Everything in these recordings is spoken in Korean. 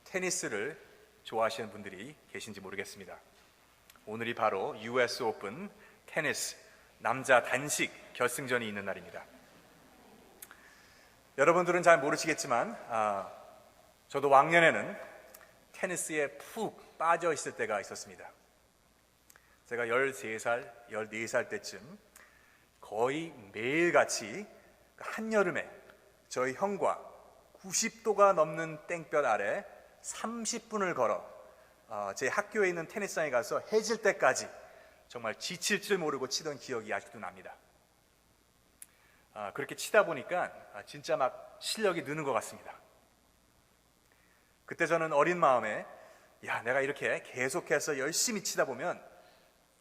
테니스를 좋아하시는 분들이 계신지 모르겠습니다. 오늘이 바로 US 오픈 테니스 남자 단식 결승전이 있는 날입니다. 여러분들은 잘 모르시겠지만 저도 왕년에는 테니스에 푹 빠져 있을 때가 있었습니다. 제가 13살, 14살 때쯤 거의 매일같이 한여름에 저희 형과 90도가 넘는 땡볕 아래 30분을 걸어 제 학교에 있는 테니스장에 가서 해질 때까지 정말 지칠 줄 모르고 치던 기억이 아직도 납니다. 그렇게 치다 보니까 진짜 막 실력이 느는 것 같습니다. 그때 저는 어린 마음에 내가 이렇게 계속해서 열심히 치다 보면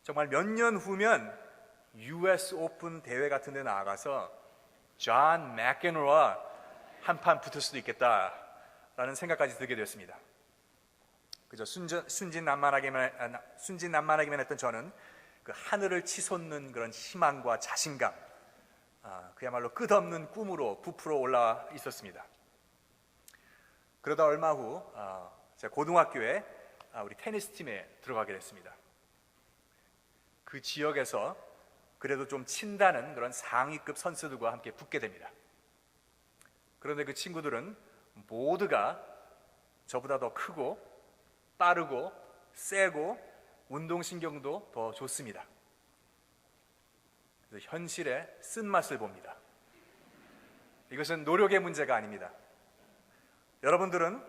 정말 몇 년 후면 US 오픈 대회 같은 데 나가서 존 맥에너와 한판 붙을 수도 있겠다라는 생각까지 들게 되었습니다. 그저 순진난만하기만 했던 저는 그 하늘을 치솟는 그런 희망과 자신감, 그야말로 끝없는 꿈으로 부풀어 올라 있었습니다. 그러다 얼마 후 제가 고등학교에 우리 테니스 팀에 들어가게 됐습니다. 그 지역에서 그래도 좀 친다는 그런 상위급 선수들과 함께 붙게 됩니다. 그런데 그 친구들은 모두가 저보다 더 크고 빠르고 세고 운동신경도 더 좋습니다. 그래서 현실의 쓴맛을 봅니다. 이것은 노력의 문제가 아닙니다. 여러분들은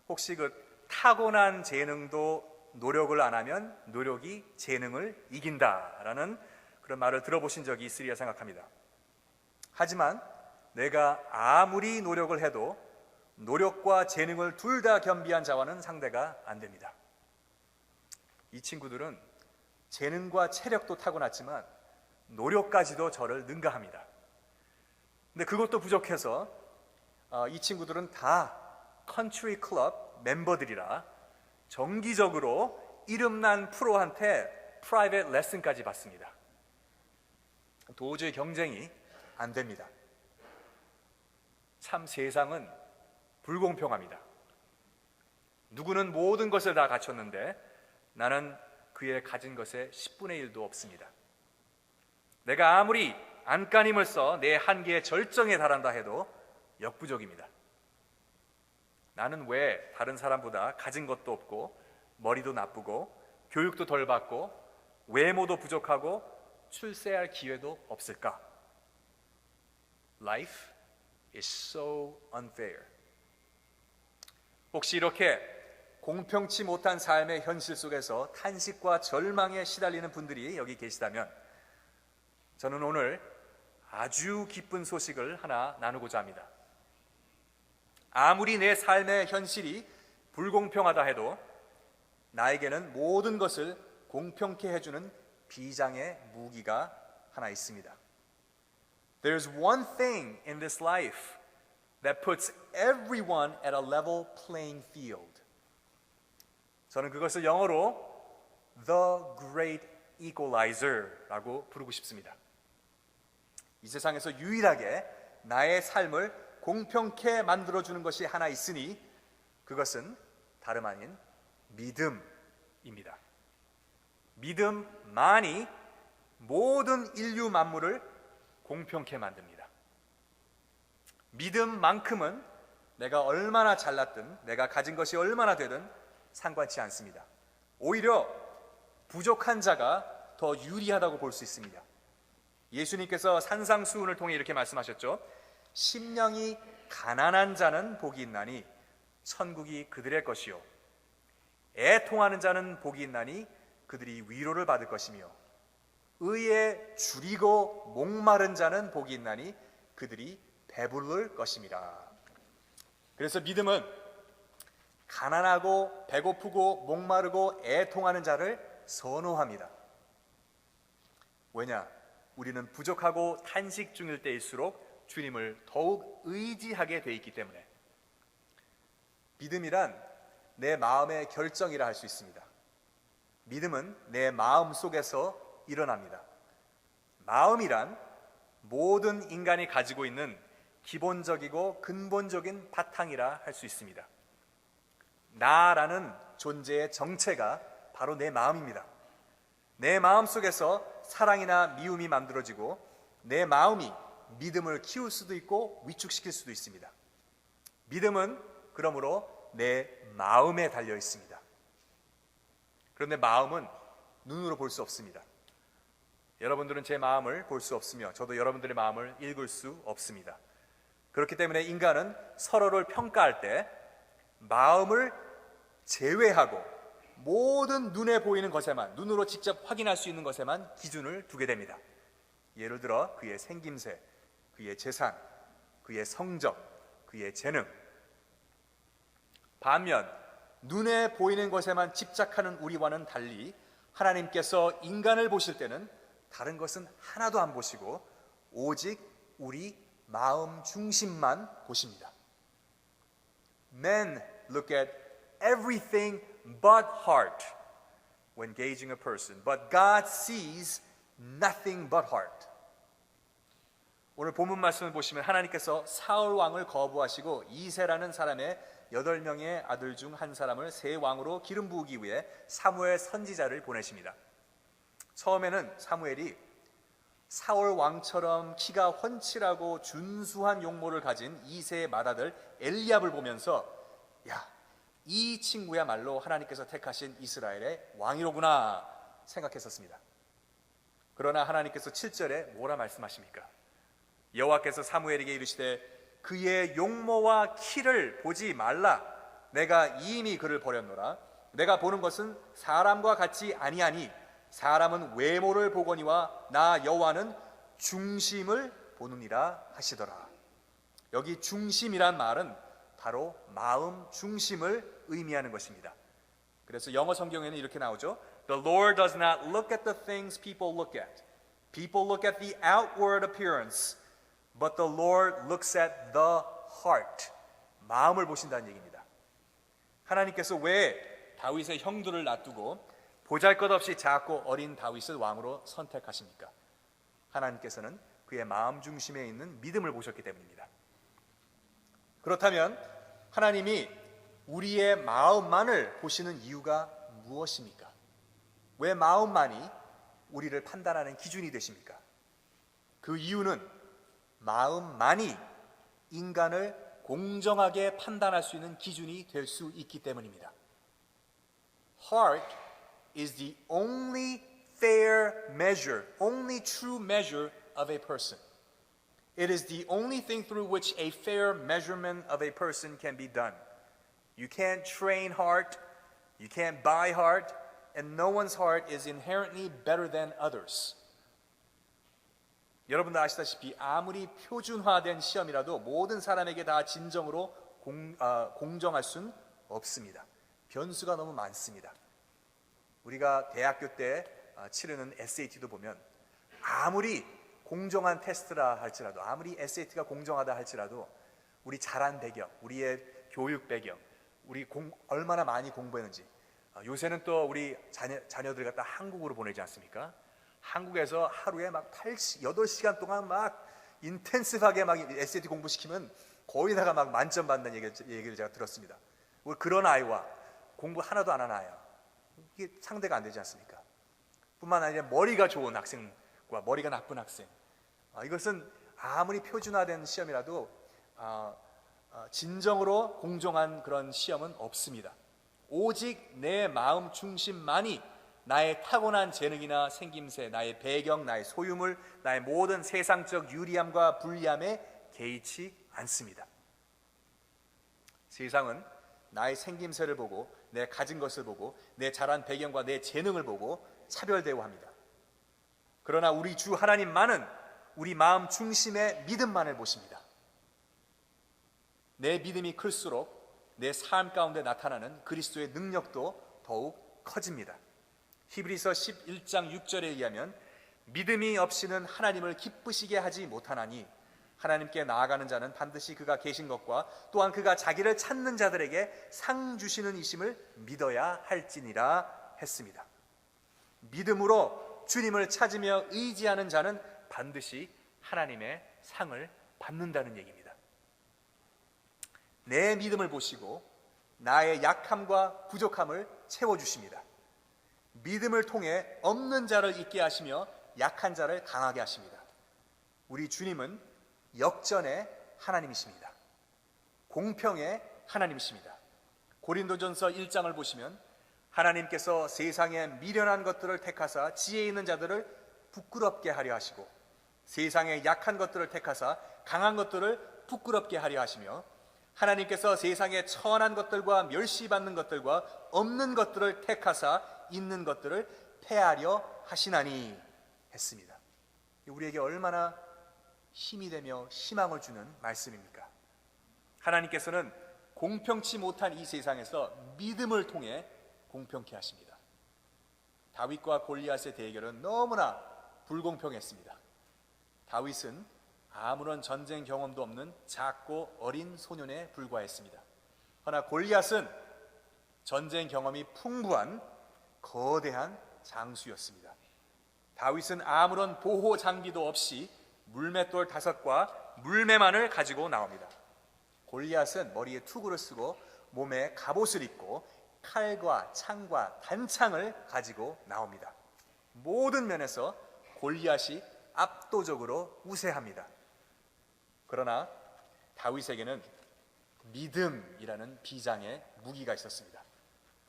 혹시 그 타고난 재능도 노력을 안 하면 노력이 재능을 이긴다라는 그런 말을 들어보신 적이 있으리라 생각합니다. 하지만 내가 아무리 노력을 해도 노력과 재능을 둘 다 겸비한 자와는 상대가 안 됩니다. 이 친구들은 재능과 체력도 타고났지만 노력까지도 저를 능가합니다. 근데 그것도 부족해서 이 친구들은 다 컨트리 클럽 멤버들이라 정기적으로 이름난 프로한테 프라이빗 레슨까지 받습니다. 도저히 경쟁이 안 됩니다. 참 세상은 불공평합니다. 누구는 모든 것을 다 갖췄는데 나는 그의 가진 것의 10분의 1도 없습니다. 내가 아무리 안간힘을 써 내 한계의 절정에 달한다 해도 역부족입니다. 나는 왜 다른 사람보다 가진 것도 없고 머리도 나쁘고 교육도 덜 받고 외모도 부족하고 출세할 기회도 없을까? Life is so unfair. 혹시 이렇게 공평치 못한 삶의 현실 속에서 탄식과 절망에 시달리는 분들이 여기 계시다면 저는 오늘 아주 기쁜 소식을 하나 나누고자 합니다. 아무리 내 삶의 현실이 불공평하다 해도 나에게는 모든 것을 공평케 해주는 비장의 무기가 하나 있습니다. There's one thing in this life that puts everyone at a level playing field. 저는 그것을 영어로 The Great Equalizer라고 부르고 싶습니다. 이 세상에서 유일하게 나의 삶을 공평케 만들어주는 것이 하나 있으니 그것은 다름 아닌 믿음입니다. 믿음만이 모든 인류 만물을 공평케 만듭니다. 믿음만큼은 내가 얼마나 잘났든 내가 가진 것이 얼마나 되든 상관치 않습니다. 오히려 부족한 자가 더 유리하다고 볼 수 있습니다. 예수님께서 산상수훈을 통해 이렇게 말씀하셨죠. 심령이 가난한 자는 복이 있나니 천국이 그들의 것이요 애통하는 자는 복이 있나니 그들이 위로를 받을 것이며 의에 줄이고 목마른 자는 복이 있나니 그들이 배부를 것임이라. 그래서 믿음은 가난하고 배고프고 목마르고 애통하는 자를 선호합니다. 왜냐? 우리는 부족하고 탄식 중일 때일수록 주님을 더욱 의지하게 돼 있기 때문에. 믿음이란 내 마음의 결정이라 할 수 있습니다. 믿음은 내 마음 속에서 일어납니다. 마음이란 모든 인간이 가지고 있는 기본적이고 근본적인 바탕이라 할 수 있습니다. 나라는 존재의 정체가 바로 내 마음입니다. 내 마음 속에서 사랑이나 미움이 만들어지고 내 마음이 믿음을 키울 수도 있고 위축시킬 수도 있습니다. 믿음은 그러므로 내 마음에 달려 있습니다. 그런데 마음은 눈으로 볼 수 없습니다. 여러분들은 제 마음을 볼 수 없으며 저도 여러분들의 마음을 읽을 수 없습니다. 그렇기 때문에 인간은 서로를 평가할 때 마음을 제외하고 모든 눈에 보이는 것에만, 눈으로 직접 확인할 수 있는 것에만 기준을 두게 됩니다. 예를 들어 그의 생김새, 그의 재산, 그의 성적, 그의 재능. 반면 눈에 보이는 것에만 집착하는 우리와는 달리 하나님께서 인간을 보실 때는 다른 것은 하나도 안 보시고 오직 우리 마음 중심만 보십니다. Men look at everything but heart when gauging a person, but God sees nothing but heart. 오늘 본문 말씀을 보시면 하나님께서 사울 왕을 거부하시고 이새라는 사람의 8명의 아들 중 한 사람을 새 왕으로 기름 부으기 위해 사무엘 선지자를 보내십니다. 처음에는 사무엘이 사울 왕처럼 키가 훤칠하고 준수한 용모를 가진 이새의 맏아들 엘리압을 보면서 야, 이 친구야말로 하나님께서 택하신 이스라엘의 왕이로구나 생각했었습니다. 그러나 하나님께서 7절에 뭐라 말씀하십니까? 여호와께서 사무엘에게 이르시되 그의 용모와 키를 보지 말라. 내가 이미 그를 버렸노라. 내가 보는 것은 사람과 같이 아니하니 사람은 외모를 보거니와 나 여호와는 중심을 보느니라 하시더라. 여기 중심이란 말은 바로 마음 중심을 의미하는 것입니다. 그래서 영어 성경에는 이렇게 나오죠. The Lord does not look at the things people look at. People look at the outward appearance, but the Lord looks at the heart. 마음을 보신다는 얘기입니다. 하나님께서 왜 다윗의 형들을 놔두고 보잘것없이 작고 어린 다윗을 왕으로 선택하십니까? 하나님께서는 그의 마음 중심에 있는 믿음을 보셨기 때문입니다. 그렇다면 하나님이 우리의 마음만을 보시는 이유가 무엇입니까? 왜 마음만이 우리를 판단하는 기준이 되십니까? 그 이유는 마음만이 인간을 공정하게 판단할 수 있는 기준이 될 수 있기 때문입니다. Heart is the only fair measure, only true measure of a person. It is the only thing through which a fair measurement of a person can be done. You can't train heart, you can't buy heart, and no one's heart is inherently better than others. 여러분도 아시다시피 아무리 표준화된 시험이라도 모든 사람에게 다 진정으로 공정할 수는 없습니다. 변수가 너무 많습니다. 우리가 대학교 때 치르는 SAT도 보면 아무리 공정한 테스트라 할지라도 아무리 SAT가 공정하다 할지라도 우리 자란 배경, 우리의 교육 배경, 우리 얼마나 많이 공부했는지 요새는 또 우리 자녀들 갖다 한국으로 보내지 않습니까? 한국에서 하루에 막 8시간 동안 막 인텐시브하게 막 SAT 공부시키면 거의 다가 막 만점 받는 얘기를 제가 들었습니다. 그런 아이와 공부 하나도 안 하는 아이야. 이게 상대가 안 되지 않습니까? 뿐만 아니라 머리가 좋은 학생과 머리가 나쁜 학생, 이것은 아무리 표준화된 시험이라도 진정으로 공정한 그런 시험은 없습니다. 오직 내 마음 중심만이 나의 타고난 재능이나 생김새, 나의 배경, 나의 소유물, 나의 모든 세상적 유리함과 불리함에 개의치 않습니다. 세상은 나의 생김새를 보고 내 가진 것을 보고 내 자란 배경과 내 재능을 보고 차별 대우합니다. 그러나 우리 주 하나님만은 우리 마음 중심의 믿음만을 보십니다. 내 믿음이 클수록 내 삶 가운데 나타나는 그리스도의 능력도 더욱 커집니다. 히브리서 11장 6절에 의하면 믿음이 없이는 하나님을 기쁘시게 하지 못하나니 하나님께 나아가는 자는 반드시 그가 계신 것과 또한 그가 자기를 찾는 자들에게 상 주시는 이심을 믿어야 할지니라 했습니다. 믿음으로 주님을 찾으며 의지하는 자는 반드시 하나님의 상을 받는다는 얘기입니다. 내 믿음을 보시고 나의 약함과 부족함을 채워주십니다. 믿음을 통해 없는 자를 있게 하시며 약한 자를 강하게 하십니다. 우리 주님은 역전의 하나님이십니다. 공평의 하나님이십니다. 고린도전서 1장을 보시면 하나님께서 세상에 미련한 것들을 택하사 지혜 있는 자들을 부끄럽게 하려 하시고 세상에 약한 것들을 택하사 강한 것들을 부끄럽게 하려 하시며 하나님께서 세상에 천한 것들과 멸시받는 것들과 없는 것들을 택하사 있는 것들을 패하려 하시나니 했습니다. 우리에게 얼마나 힘이 되며 희망을 주는 말씀입니까? 하나님께서는 공평치 못한 이 세상에서 믿음을 통해 공평케 하십니다. 다윗과 골리앗의 대결은 너무나 불공평했습니다. 다윗은 아무런 전쟁 경험도 없는 작고 어린 소년에 불과했습니다. 그러나 골리앗은 전쟁 경험이 풍부한 거대한 장수였습니다. 다윗은 아무런 보호 장비도 없이 물맷돌 5과 물매만을 가지고 나옵니다. 골리앗은 머리에 투구를 쓰고 몸에 갑옷을 입고 칼과 창과 단창을 가지고 나옵니다. 모든 면에서 골리앗이 압도적으로 우세합니다. 그러나 다윗에게는 믿음이라는 비장의 무기가 있었습니다.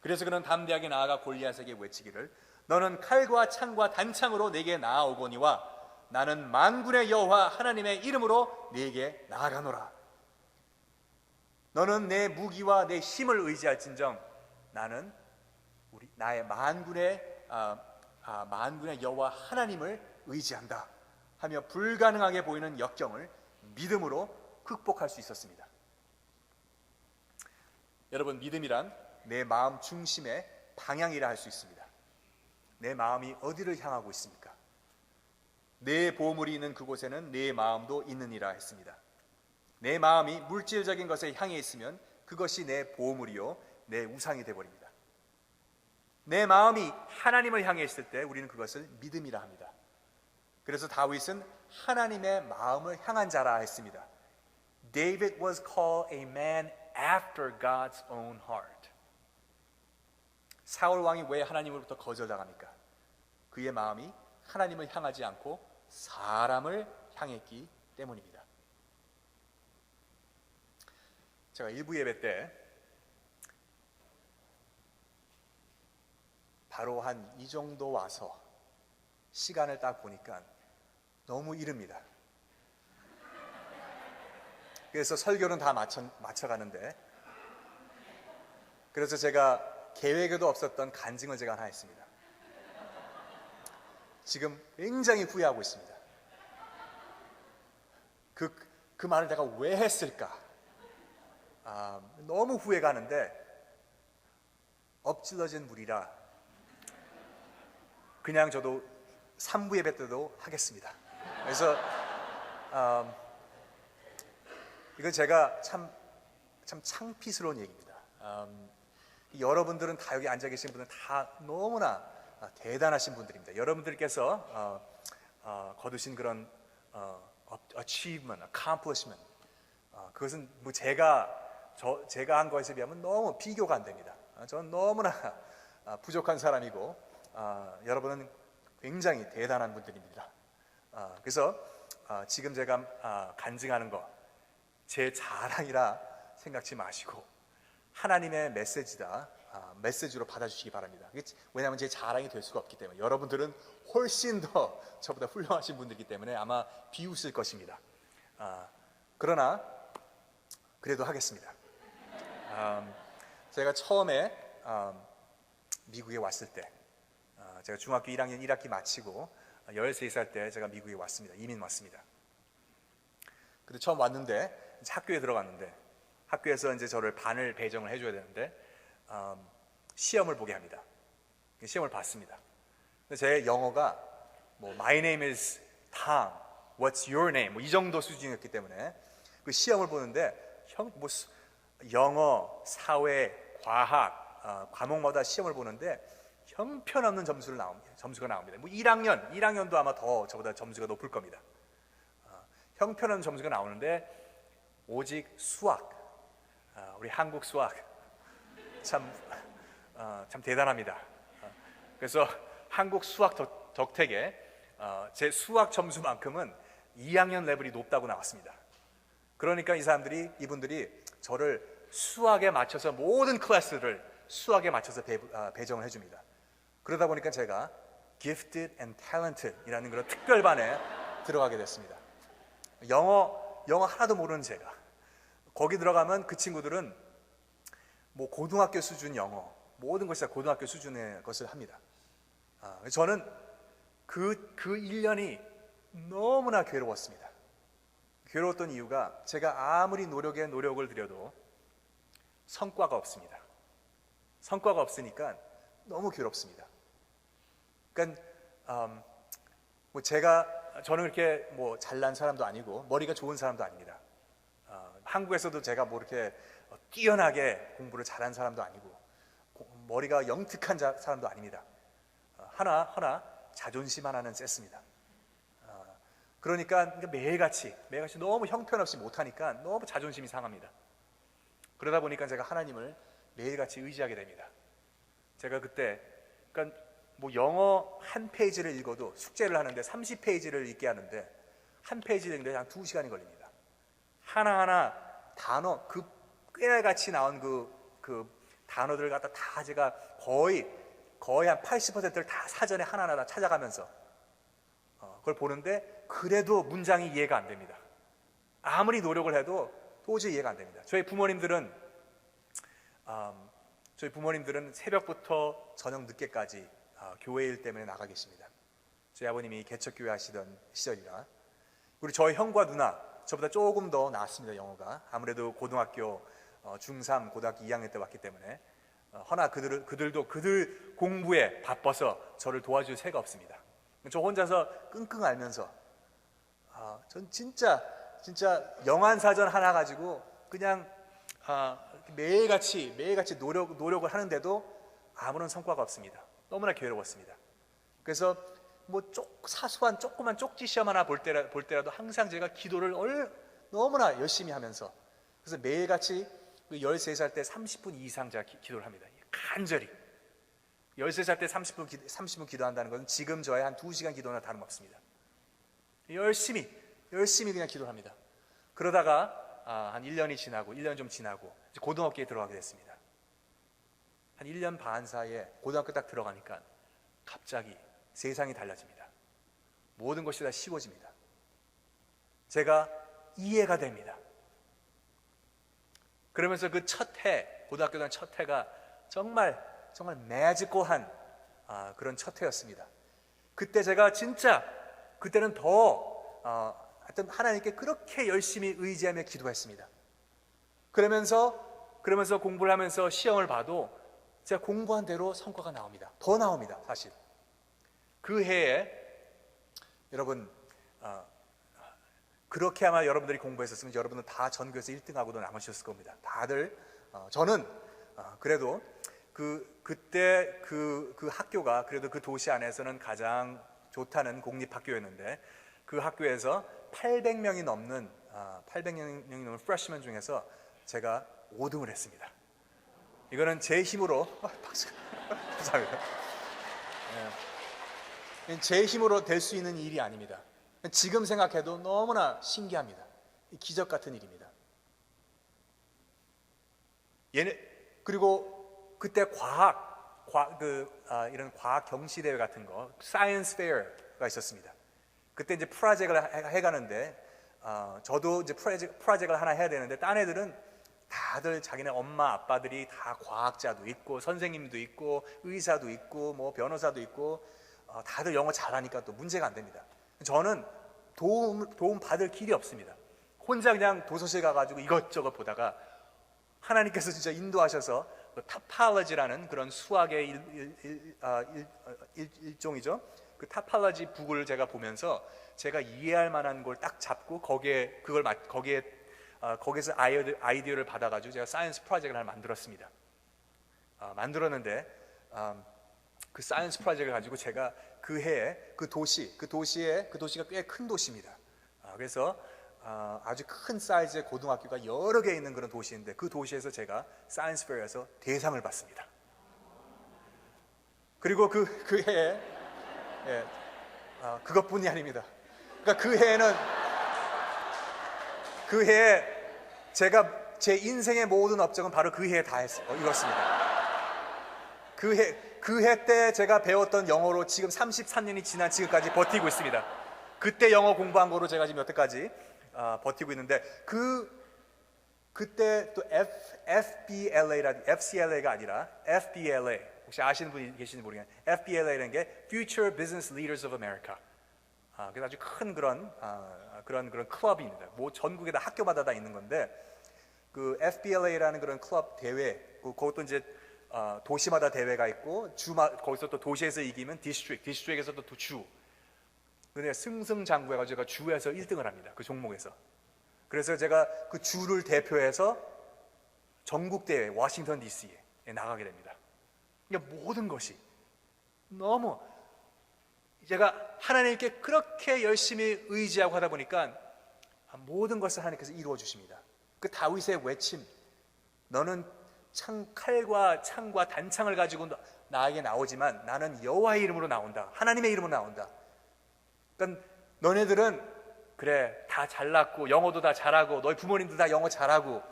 그래서 그는 담대하게 나아가 골리앗에게 외치기를 너는 칼과 창과 단창으로 내게 나아오거니와 나는 만군의 여호와 하나님의 이름으로 내게 나아가노라. 너는 내 무기와 내 힘을 의지할진정 나는 나의 만군의 여호와 하나님을 의지한다 하며 불가능하게 보이는 역경을 믿음으로 극복할 수 있었습니다. 여러분, 믿음이란 내 마음 중심의 방향이라 할 수 있습니다. 내 마음이 어디를 향하고 있습니까? 내 보물이 있는 그곳에는 내 마음도 있느니라 했습니다. 내 마음이 물질적인 것에 향해 있으면 그것이 내 보물이요 내 우상이 되어버립니다. 내 마음이 하나님을 향해 있을 때 우리는 그것을 믿음이라 합니다. 그래서 다윗은 하나님의 마음을 향한 자라 했습니다. David was called a man after God's own heart. 사울 왕이 왜 하나님으로부터 거절당합니까? 그의 마음이 하나님을 향하지 않고 사람을 향했기 때문입니다. 제가 일부 예배 때 바로 한 이 정도 와서 시간을 딱 보니까 너무 이릅니다. 그래서 설교는 다 맞춰가는데 그래서 제가 계획에도 없었던 간증을 제가 하나 했습니다. 지금 굉장히 후회하고 있습니다. 그 말을 내가 왜 했을까? 너무 후회가 하는데 엎질러진 물이라 그냥 저도 3부 예배 때도 하겠습니다. 그래서 이건 제가 참 창피스러운 얘기입니다. 여러분들은 다 여기 앉아 계신 분들은 다 너무나 대단하신 분들입니다. 여러분들께서 거두신 그런 achievement, accomplishment, 그것은 뭐 제가 한 것에 비하면 너무 비교가 안 됩니다. 저는 너무나 부족한 사람이고 여러분은 굉장히 대단한 분들입니다. 그래서 지금 제가 간증하는 거 제 자랑이라 생각지 마시고 하나님의 메시지다, 메시지로 받아주시기 바랍니다. 왜냐하면 제 자랑이 될 수가 없기 때문에 여러분들은 훨씬 더 저보다 훌륭하신 분들이기 때문에 아마 비웃을 것입니다. 그러나 그래도 하겠습니다. 제가 처음에 미국에 왔을 때 제가 중학교 1학년 1학기 마치고 13살 때 제가 미국에 왔습니다. 이민 왔습니다. 근데 처음 왔는데 이제 학교에 들어갔는데 학교에서 이제 저를 반을 배정을 해줘야 되는데 시험을 보게 합니다. 시험을 봤습니다. 근데 제 영어가 뭐 My name is Tom, What's your name? 뭐 이 정도 수준이었기 때문에 그 시험을 보는데 영어, 사회, 과학 과목마다 시험을 보는데 형편없는 점수가 나옵니다. 뭐 1학년도 아마 더 저보다 점수가 높을 겁니다. 형편없는 점수가 나오는데 오직 수학, 우리 한국 수학 참, 참 대단합니다. 그래서 한국 수학 덕택에 제 수학 점수만큼은 2학년 레벨이 높다고 나왔습니다. 그러니까 이분들이 저를 수학에 맞춰서 모든 클래스를 수학에 맞춰서 배정을 해줍니다. 그러다 보니까 제가 Gifted and Talented 이라는 그런 특별반에 들어가게 됐습니다. 영어 하나도 모르는 제가 거기 들어가면 그 친구들은 뭐 고등학교 수준 영어 모든 것이 다 고등학교 수준의 것을 합니다. 저는 그 1년이 너무나 괴로웠습니다. 괴로웠던 이유가 제가 아무리 노력을 들여도 성과가 없습니다. 성과가 없으니까 너무 괴롭습니다. 그러니까 저는 그렇게 뭐 잘난 사람도 아니고 머리가 좋은 사람도 아닙니다. 한국에서도 제가 뭐 이렇게 뛰어나게 공부를 잘한 사람도 아니고 머리가 영특한 사람도 아닙니다. 하나 자존심 하나는 셌습니다. 그러니까 매일같이 너무 형편없이 못하니까 너무 자존심이 상합니다. 그러다 보니까 제가 하나님을 매일같이 의지하게 됩니다. 제가 그때 그러니까 뭐 영어 한 페이지를 읽어도 숙제를 하는데 30페이지를 읽게 하는데 한 페이지를 읽는데 한 2시간이 걸립니다. 하나하나 단어 꾀같이 나온 그 단어들을 갖다 다 제가 거의 한 80%를 다 사전에 하나하나 다 찾아가면서 그걸 보는데 그래도 문장이 이해가 안 됩니다. 아무리 노력을 해도 도저히 이해가 안 됩니다. 저희 부모님들은 새벽부터 저녁 늦게까지 교회 일 때문에 나가 계십니다. 저희 아버님이 개척교회 하시던 시절이라. 그리고 저희 형과 누나 저보다 조금 더 나았습니다. 영어가 아무래도 고등학교 중3 고등학교 2학년 때 왔기 때문에 허나 그들도 그들 공부에 바빠서 저를 도와줄 새가 없습니다. 저 혼자서 끙끙 앓면서 전 진짜 영안사전 하나 가지고 그냥 매일같이 노력을 하는데도 아무런 성과가 없습니다. 너무나 괴로웠습니다. 그래서 뭐 사소한 조그만 쪽지 시험 하나 볼 때라도 항상 제가 기도를 너무나 열심히 하면서 그래서 매일같이 13살 때 30분 이상 제가 기도를 합니다. 간절히 13살 때 30분 기도한다는 것은 지금 저의 한 2시간 기도나 다름없습니다. 열심히 그냥 기도를 합니다. 그러다가 한 1년이 지나고 1년 좀 지나고 이제 고등학교에 들어가게 됐습니다. 한 1년 반 사이에 고등학교 딱 들어가니까 갑자기 세상이 달라집니다. 모든 것이 다 쉬워집니다. 제가 이해가 됩니다. 그러면서 그 고등학교 다닌 첫 해가 정말 매지컬한 그런 첫 해였습니다. 그때 제가 진짜 그때는 하여튼 하나님께 그렇게 열심히 의지하며 기도했습니다. 그러면서 공부를 하면서 시험을 봐도 제가 공부한 대로 성과가 나옵니다. 더 나옵니다. 사실 그 해에 여러분 그렇게 아마 여러분들이 공부했었으면 여러분은 다 전교에서 1등하고도 남으셨을 겁니다. 다들 저는 그래도 그때 그 학교가 그래도 그 도시 안에서는 가장 좋다는 공립학교였는데 그 학교에서 800명이 넘는 프레시먼 중에서 제가 5등을 했습니다. 이거는 제 힘으로 박수 감사합니다. 제 힘으로 될 수 있는 일이 아닙니다. 지금 생각해도 너무나 신기합니다. 기적 같은 일입니다. 그리고 그때 이런 과학 경시 대회 같은 거, 사이언스 페어가 있었습니다. 그때 이제 프로젝트를 해가는데, 저도 이제 프로젝트를 하나 해야 되는데, 딴 애들은 다들 자기네 엄마 아빠들이 다 과학자도 있고, 선생님도 있고, 의사도 있고, 뭐 변호사도 있고, 다들 영어 잘하니까 또 문제가 안 됩니다. 저는 도움 받을 길이 없습니다. 혼자 그냥 도서실 가가지고 이것저것 보다가 하나님께서 진짜 인도하셔서 타팔러지라는 그런 수학의 일종이죠. 그 타팔러지 북을 제가 보면서 제가 이해할 만한 걸 딱 잡고 거기에서 아이디어를 받아가지고 제가 사이언스 프로젝트를 하나 만들었습니다. 만들었는데 그 사이언스 프로젝트를 가지고 제가 그 해에 그 도시가 꽤 큰 도시입니다. 그래서 아주 큰 사이즈의 고등학교가 여러 개 있는 그런 도시인데 그 도시에서 제가 사이언스 페어에서 대상을 받습니다. 그리고 그 해에 그것뿐이 아닙니다. 그러니까 그 해에 제가 제 인생의 모든 업적은 바로 그 해에 다 이뤘습니다. 그 해 때 제가 배웠던 영어로 지금 33년이 지난 지금까지 버티고 있습니다. 그때 영어 공부한 거로 제가 지금 여태까지 버티고 있는데 그때 또 FCLA가 아니라 FBLA, 혹시 아시는 분이 계시는지 모르겠는데 FBLA라는 게 Future Business Leaders of America. 그래서 아주 큰 그런 클럽입니다. 뭐 전국에 다 학교마다 다 있는 건데 그 FBLA라는 그런 클럽 대회, 그것도 이제 도시마다 대회가 있고 거기서 또 도시에서 이기면 디스트릭에서 또 주. 근데 승승장구해가지고 제가 주에서 1등을 합니다. 그 종목에서. 그래서 제가 그 주를 대표해서 전국 대회 워싱턴 DC에 나가게 됩니다. 그러니까 모든 것이 너무 제가 하나님께 그렇게 열심히 의지하고 하다 보니까 모든 것을 하나님께서 이루어 주십니다. 그 다윗의 외침, 너는 칼과 창과 단창을 가지고 나에게 나오지만 나는 여호와의 이름으로 나온다. 하나님의 이름으로 나온다. 그러니까 너네들은 그래 다 잘났고 영어도 다 잘하고 너희 부모님도 다 영어 잘하고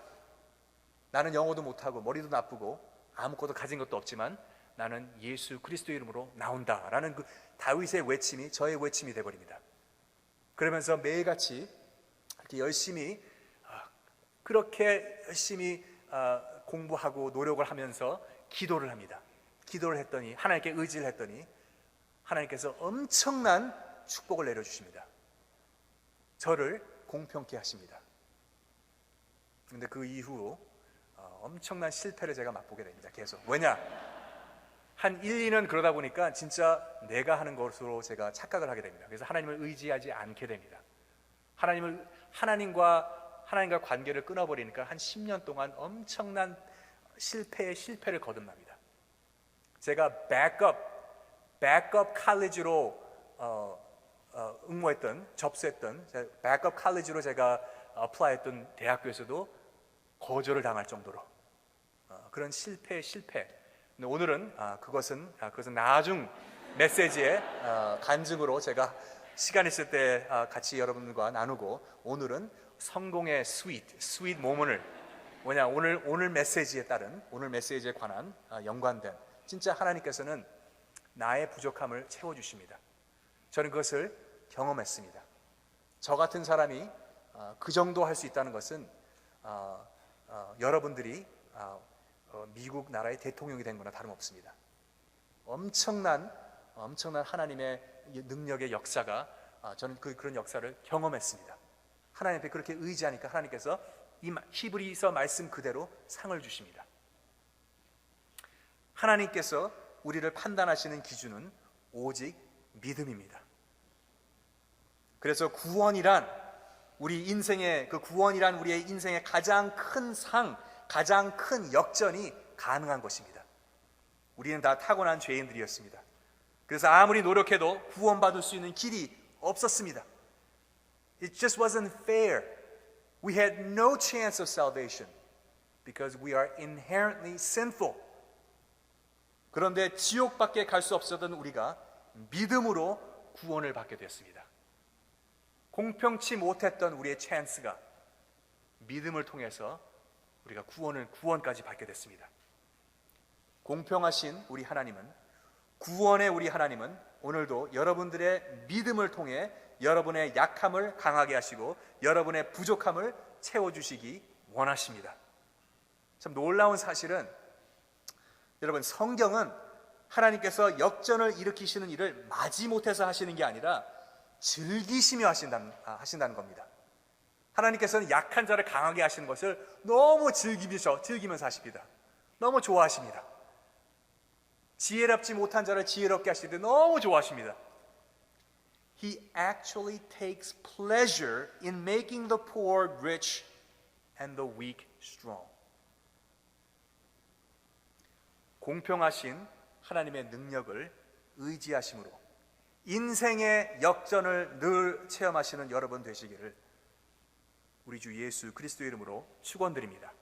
나는 영어도 못하고 머리도 나쁘고 아무것도 가진 것도 없지만 나는 예수 그리스도 이름으로 나온다라는 그 다윗의 외침이 저의 외침이 되어버립니다. 그러면서 매일같이 이렇게 열심히 그렇게 열심히 공부하고 노력을 하면서 기도를 합니다. 기도를 했더니 하나님께 의지를 했더니 하나님께서 엄청난 축복을 내려주십니다. 저를 공평케 하십니다. 그런데 그 이후 엄청난 실패를 제가 맛보게 됩니다. 계속. 왜냐? 한 1, 2년 그러다 보니까 진짜 내가 하는 것으로 제가 착각을 하게 됩니다. 그래서 하나님을 의지하지 않게 됩니다. 하나님과 관계를 끊어버리니까 한 10년 동안 엄청난 실패를 거듭납니다. 제가 백업 칼리지로 접수했던 백업 칼리지로 제가 어플라이했던 대학교에서도 거절을 당할 정도로 그런 실패. 근데 오늘은 그것은 나중 메시지의 간증으로 제가 시간 있을 때 같이 여러분들과 나누고 오늘은 성공의 스윗 모먼을 오늘 메시지에 따른 오늘 메시지에 관한 연관된 진짜 하나님께서는 나의 부족함을 채워주십니다. 저는 그것을 경험했습니다. 저 같은 사람이 그 정도 할 수 있다는 것은 여러분들이 미국 나라의 대통령이 된 거나 다름없습니다. 엄청난 하나님의 능력의 역사가 저는 그런 역사를 경험했습니다. 하나님 앞에 그렇게 의지하니까 하나님께서 이 히브리서 말씀 그대로 상을 주십니다. 하나님께서 우리를 판단하시는 기준은 오직 믿음입니다. 그래서 구원이란 우리의 인생의 가장 큰 상, 가장 큰 역전이 가능한 것입니다. 우리는 다 타고난 죄인들이었습니다. 그래서 아무리 노력해도 구원받을 수 있는 길이 없었습니다. It just wasn't fair. We had no chance of salvation because we are inherently sinful. 그런데 지옥밖에 갈 수 없었던 우리가 믿음으로 구원을 받게 되었습니다. 공평치 못했던 우리의 찬스가 믿음을 통해서 우리가 구원까지 받게 됐습니다. 공평하신 우리 하나님은, 구원의 우리 하나님은 오늘도 여러분들의 믿음을 통해 여러분의 약함을 강하게 하시고 여러분의 부족함을 채워주시기 원하십니다. 참 놀라운 사실은 여러분, 성경은 하나님께서 역전을 일으키시는 일을 마지못해서 하시는 게 아니라 즐기시며 하신다는 겁니다. 하나님께서는 약한 자를 강하게 하시는 것을 너무 즐기면서 하십니다. 너무 좋아하십니다. 지혜롭지 못한 자를 지혜롭게 하시는데 너무 좋아하십니다. He actually takes pleasure in making the poor rich and the weak strong. 공평하신 하나님의 능력을 의지하심으로 인생의 역전을 늘 체험하시는 여러분 되시기를 우리 주 예수 그리스도의 이름으로 축원드립니다.